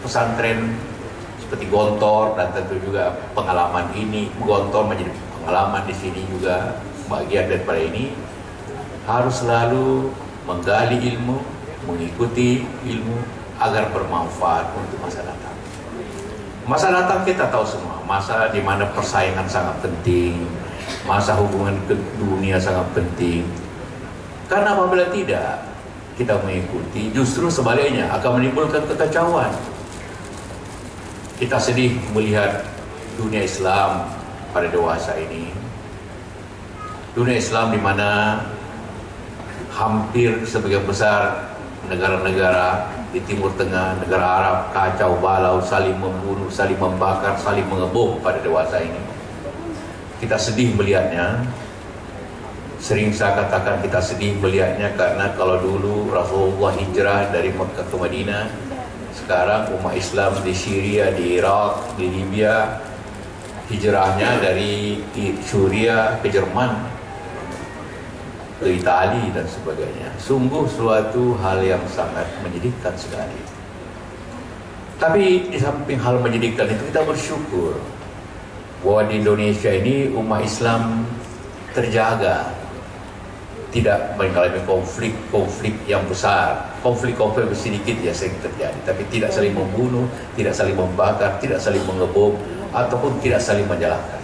pesantren seperti Gontor, dan tentu juga pengalaman ini Gontor menjadi pengalaman di sini juga bagian daripada ini, harus selalu menggali ilmu, mengikuti ilmu agar bermanfaat untuk masa datang. Masa datang kita tahu semua, masa di mana persaingan sangat penting, masa hubungan ke dunia sangat penting. Karena apabila tidak kita mengikuti, justru sebaliknya akan menimbulkan kekacauan. Kita sedih melihat dunia Islam pada dewasa ini. Dunia Islam di mana hampir sebagian besar negara-negara di Timur Tengah, negara Arab, kacau balau, saling membunuh, saling membakar, saling mengebom pada dewasa ini. Kita sedih melihatnya. Sering saya katakan kita sedih melihatnya karena kalau dulu Rasulullah hijrah dari Mekah ke Madinah, sekarang umat Islam di Syria, di Irak, di Libya, hijrahnya dari Syria ke Jerman, ke Italia dan sebagainya. Sungguh suatu hal yang sangat menyedihkan sekali. Tapi di samping hal menyedihkan itu, kita bersyukur bahwa di Indonesia ini umat Islam terjaga, tidak mengalami konflik-konflik yang besar. Konflik-konflik sedikit ya sering terjadi, tapi tidak saling membunuh, tidak saling membakar, tidak saling mengebom, ataupun tidak saling menyalahkan.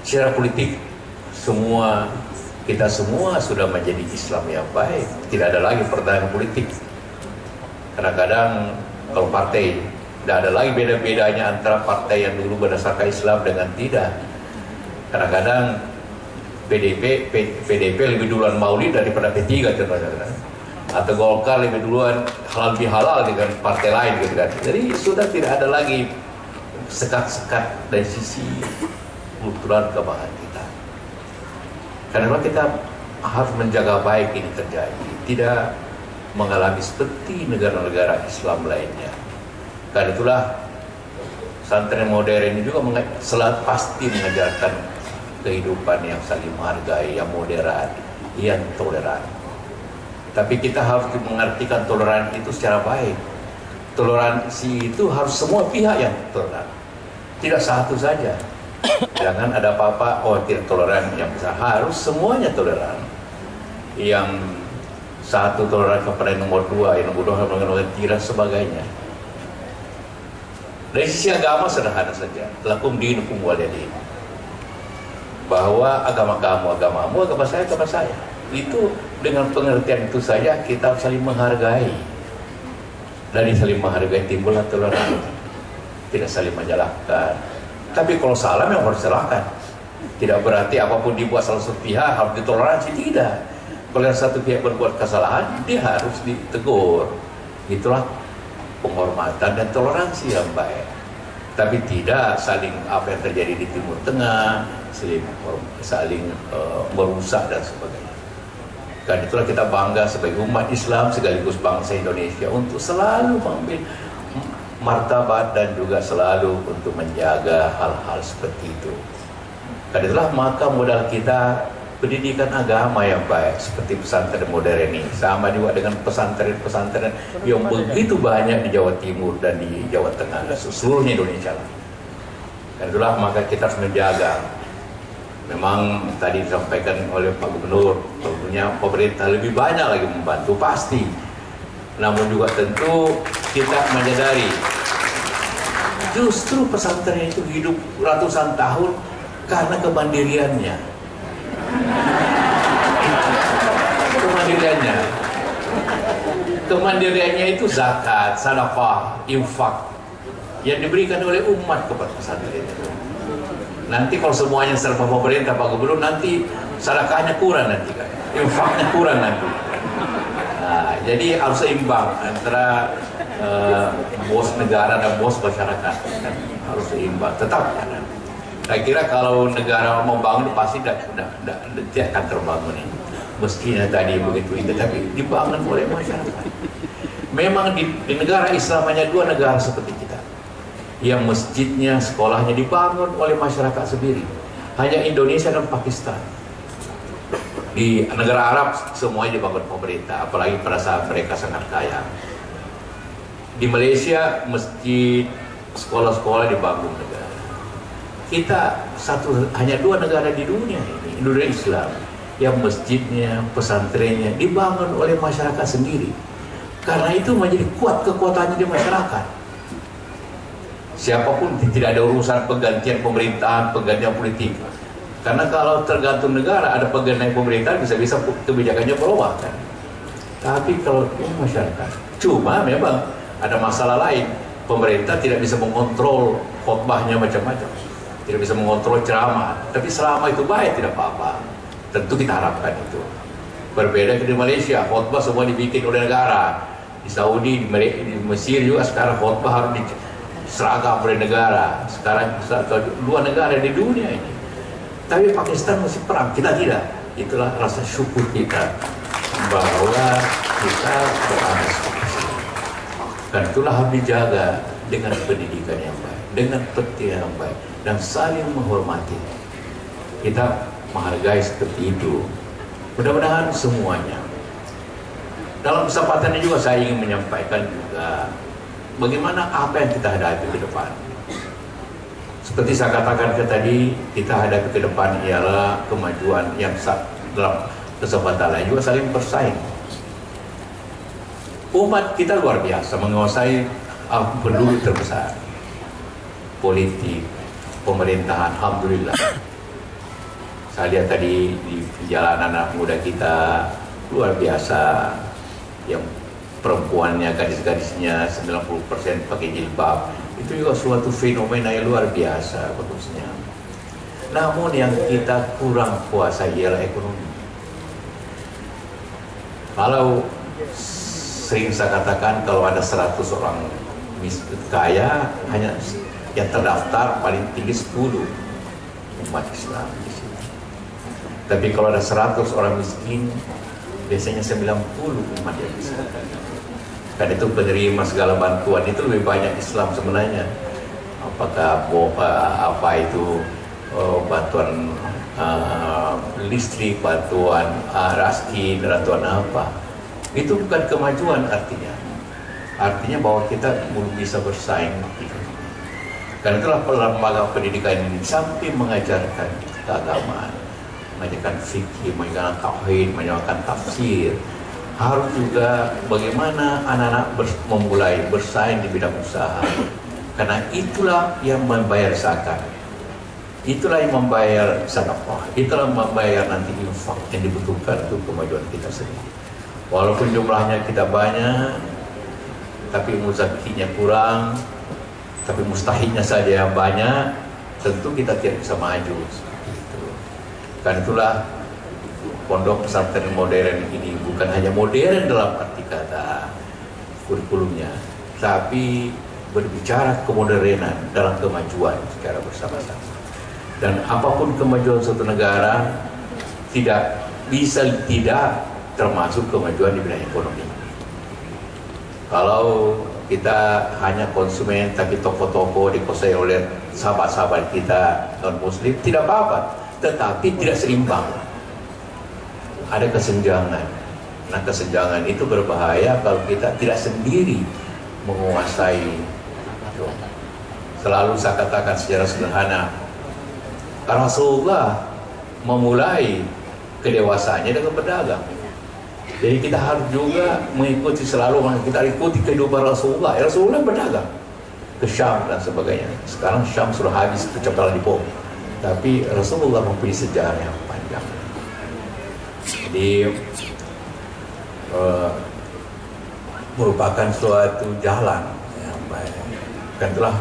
Secara politik, kita semua sudah menjadi Islam yang baik. Tidak ada lagi pertahanan politik. Kadang-kadang kalau partai, tidak ada lagi beda-bedanya antara partai yang dulu berdasarkan Islam dengan tidak. Kadang-kadang PDP lebih duluan Maulid daripada P3 ternyata, atau Golkar lebih duluan lebih halal dengan partai lain gitu kan. Jadi sudah tidak ada lagi sekat-sekat dari sisi kultural kebangsaan kita. Karena kita harus menjaga baik ini terjadi, tidak mengalami seperti negara-negara Islam lainnya. Karena itulah pesantren modern ini juga selalu pasti mengajarkan kehidupan yang saling menghargai, yang moderat, yang toleran. Tapi kita harus mengartikan toleran itu secara baik. Toleransi itu harus semua pihak yang toleran, tidak satu saja. Jangan ada apa-apa, oh tidak toleran yang besar. Harus semuanya toleran. Yang satu toleran kepada yang nomor dua, yang nomor dua mengenai tidak sebagainya. Dari sisi agama sederhana saja. Lakum dinukum waliyadin. Bahwa agama kamu agamamu, agama saya agama saya. Itu dengan pengertian itu saja kita saling menghargai. Dari saling menghargai timbullah toleransi. Tidak saling menyalahkan. Tapi kalau salah memang harus disalahkan. Tidak berarti apapun dibuat salah satu pihak harus ditoleransi, tidak. Kalau satu pihak berbuat kesalahan, dia harus ditegur. Itulah penghormatan dan toleransi yang baik. Tapi tidak saling apa yang terjadi di Timur Tengah, saling merusak dan sebagainya. Dan itulah kita bangga sebagai umat Islam sekaligus bangsa Indonesia untuk selalu mengambil martabat dan juga selalu untuk menjaga hal-hal seperti itu. Dan itulah maka modal kita pendidikan agama yang baik seperti pesantren modern ini, sama juga dengan pesantren-pesantren yang begitu banyak di Jawa Timur dan di Jawa Tengah dan seluruhnya Indonesia. Dan itulah maka kita harus menjaga. Memang tadi disampaikan oleh Pak Gubernur, tentunya pemerintah lebih banyak lagi membantu pasti. Namun juga tentu kita menyadari justru pesantren itu hidup ratusan tahun karena kemandiriannya. Kemandiriannya itu zakat, sedekah, infak yang diberikan oleh umat kepada pesantren itu. Nanti kalau semuanya serba pemerintah Pak Gubernur, nanti sedekahnya kurang nanti kan, infaknya kurang nanti. Nah, jadi harus seimbang antara bos negara dan bos masyarakat, kan? Harus seimbang, tetap ya. Saya kira kalau negara membangun pasti tidak akan terbangun ini. Mestinya tadi begitu indah, tapi dibangun oleh masyarakat. Memang di negara Islam hanya dua negara seperti kita, yang masjidnya, sekolahnya dibangun oleh masyarakat sendiri. Hanya Indonesia dan Pakistan. Di negara Arab semuanya dibangun pemerintah, apalagi pada saat mereka sangat kaya. Di Malaysia masjid, sekolah-sekolah dibangun negara. Kita hanya 2 negara di dunia ini, Indonesia Islam, yang masjidnya, pesantrennya dibangun oleh masyarakat sendiri. Karena itu menjadi kuat kekuatannya di masyarakat. Siapapun tidak ada urusan penggantian pemerintahan, penggantian politik. Karena kalau tergantung negara, ada penggantian pemerintahan bisa-bisa kebijakannya berubah kan. Tapi kalau masyarakat, cuma memang ada masalah lain. Pemerintah tidak bisa mengontrol khotbahnya macam-macam, tidak bisa mengontrol ceramah. Tapi selama itu baik tidak apa-apa. Tentu kita harapkan itu. Berbeda di Malaysia, khotbah semua dibikin oleh negara. Di Saudi, di Mesir juga sekarang khotbah harus diseragam oleh negara. Sekarang 2 negara di dunia ini. Tapi Pakistan masih perang, kita tidak. Itulah rasa syukur kita bahwa kita berada seperti ini. Dan itulah harus dijaga dengan pendidikan yang baik, dengan pekerjaan yang baik, dan saling menghormati. Kita menghargai seperti itu. Mudah-mudahan semuanya. Dalam kesempatan ini juga saya ingin menyampaikan juga bagaimana apa yang kita hadapi ke depan. Seperti saya katakan tadi, kita hadapi ke depan ialah kemajuan yang dalam kesempatan lain juga saling bersaing. Umat kita luar biasa menguasai penduduk terbesar, politik, pemerintahan, alhamdulillah. Saya lihat tadi di perjalanan anak muda kita luar biasa, yang perempuannya, gadis-gadisnya 90% pakai jilbab. Itu juga suatu fenomena yang luar biasa bagusnya. Namun yang kita kurang kuasai ialah ekonomi. Kalau sering saya katakan, kalau ada 100 orang kaya, hanya yang terdaftar paling tinggi 10 umat Islam di sini. Tapi kalau ada 100 orang miskin, biasanya 90 umat yang miskin. Kan itu penerima segala bantuan itu lebih banyak Islam sebenarnya. Apakah apa itu bantuan listrik, bantuan raskin, bantuan apa? Itu bukan kemajuan artinya. Artinya bahwa kita belum bisa bersaing. Karena itulah lembaga pendidikan ini sampai mengajarkan keagamaan, mengajarkan fikih, mengajarkan tauhid, mengajarkan tafsir. Harus juga bagaimana anak-anak memulai bersaing di bidang usaha. Karena itulah yang membayar zakat, itulah yang membayar sedekah, itulah yang membayar nanti infak yang dibutuhkan untuk kemajuan kita sendiri. Walaupun jumlahnya kita banyak, tapi muzakinya kurang, tapi mustahiknya saja yang banyak, tentu kita tidak bisa maju. Karena itulah pondok pesantren modern ini bukan hanya modern dalam arti kata kurikulumnya, tapi berbicara kemodernan dalam kemajuan secara bersama-sama. Dan apapun kemajuan suatu negara tidak bisa tidak termasuk kemajuan di bidang ekonomi. Kalau kita hanya konsumen tapi toko-toko dikuasai oleh sahabat-sahabat kita non-muslim, tidak apa-apa, tetapi tidak seimbang. Ada kesenjangan. Nah, kesenjangan itu berbahaya kalau kita tidak sendiri menguasai. Selalu saya katakan secara sederhana, Rasulullah memulai kedewasaannya dengan berdagang. Jadi kita harus juga mengikuti selalu, kita ikuti kehidupan Rasulullah. Rasulullah berdagang ke Syam dan sebagainya. Sekarang Syam sudah habis, kecapalan di bom. Tapi Rasulullah mempunyai sejarah yang panjang. Jadi merupakan suatu jalan yang baik. Kan itulah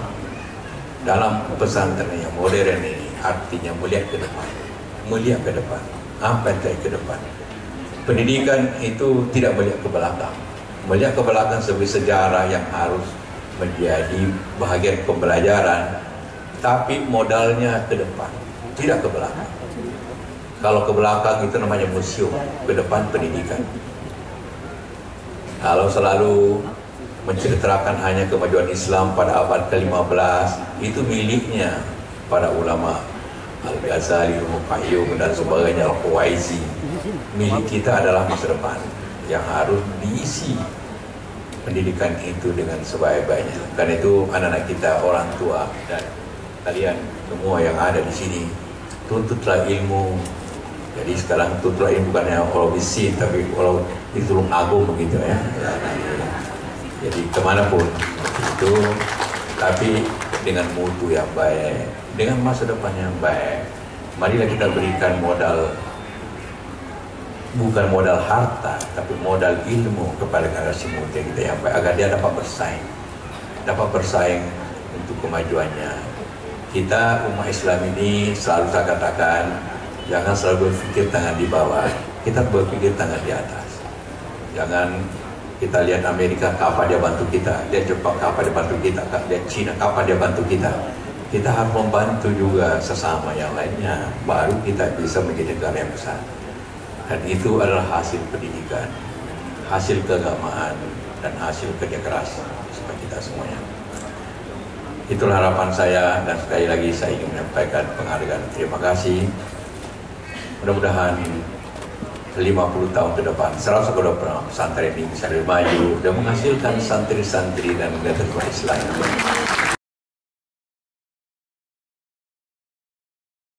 dalam pesantren yang modern ini artinya melihat ke depan, melihat ke depan, apa yang terjadi ke depan. Pendidikan itu tidak melihat ke belakang, melihat ke belakang sebagai sejarah yang harus menjadi bahagian pembelajaran, tapi modalnya ke depan, tidak ke belakang. Kalau ke belakang itu namanya museum, ke depan pendidikan. Kalau selalu menceritakan hanya kemajuan Islam pada abad ke-15, itu miliknya para ulama Al-Ghazali, Al-Qayyum dan sebagainya, Al-Khuwaizi. Milik kita adalah masa depan yang harus diisi pendidikan itu dengan sebaik-baiknya. Karena itu anak-anak kita, orang tua, dan kalian semua yang ada di sini, tuntutlah ilmu. Jadi sekarang tuntutlah ilmu bukannya kalau bisi, tapi kalau ditulung agung begitu ya. Jadi kemanapun itu, tapi dengan mutu yang baik, dengan masa depan yang baik. Marilah kita berikan modal, bukan modal harta, tapi modal ilmu kepada generasi muda kita yang baik, agar dia dapat bersaing untuk kemajuannya. Kita umat Islam ini selalu saya katakan, jangan selalu berpikir tangan di bawah, kita berpikir tangan di atas. Jangan kita lihat Amerika kapan dia bantu kita, lihat Jepang kapan dia bantu kita, lihat Cina kapan dia bantu kita. Kita harus membantu juga sesama yang lainnya, baru kita bisa menjadi negara yang besar. Dan itu adalah hasil pendidikan, hasil keagamaan, dan hasil kerja keras seperti kita semuanya. Itulah harapan saya, dan sekali lagi saya ingin menyampaikan penghargaan. Terima kasih. Mudah-mudahan 50 tahun ke depan, 100 ke depan, pesantren ini bisa lebih maju dan menghasilkan santri-santri dan negara Islam.